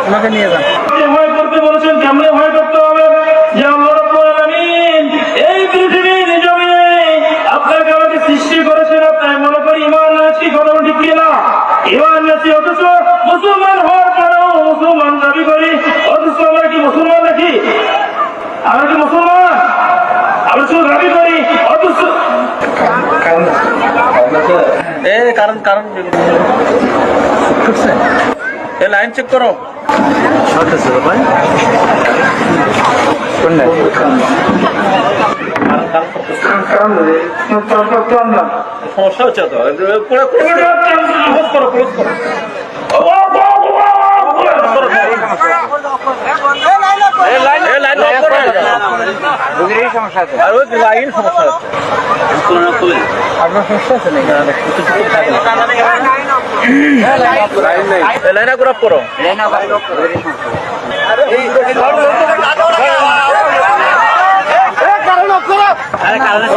আমাকে নিয়ে যান। ভয় করতে বলেছেন, কেমনে ভয় করতে হবে? যে আল্লাহ রাব্বুল আলামিন এই পৃথিবীর জমিনে আপনাকে আমাকে সৃষ্টি করেছেন, আপনার মনে করি ইমান আছি, কথা ঠিক কিনা? ইমান আছি, অথচ মুসলমান হওয়ার পরেও মুসলমান দাবি করি, অথচ আমরা কি মুসলমান নাকি? আমরা কি মুসলমান? আমরা শুধু দাবি করি, অথচ কারণ লাইন চেক করো। সমস্যা হচ্ছে তো, ক্লোজ করো, ক্লোজ করো। সমস্যা আছে, আর ওই লাইন সমস্যা আছে। আপনার সমস্যা আছে নাকি? লাইন আপ করো। কারণ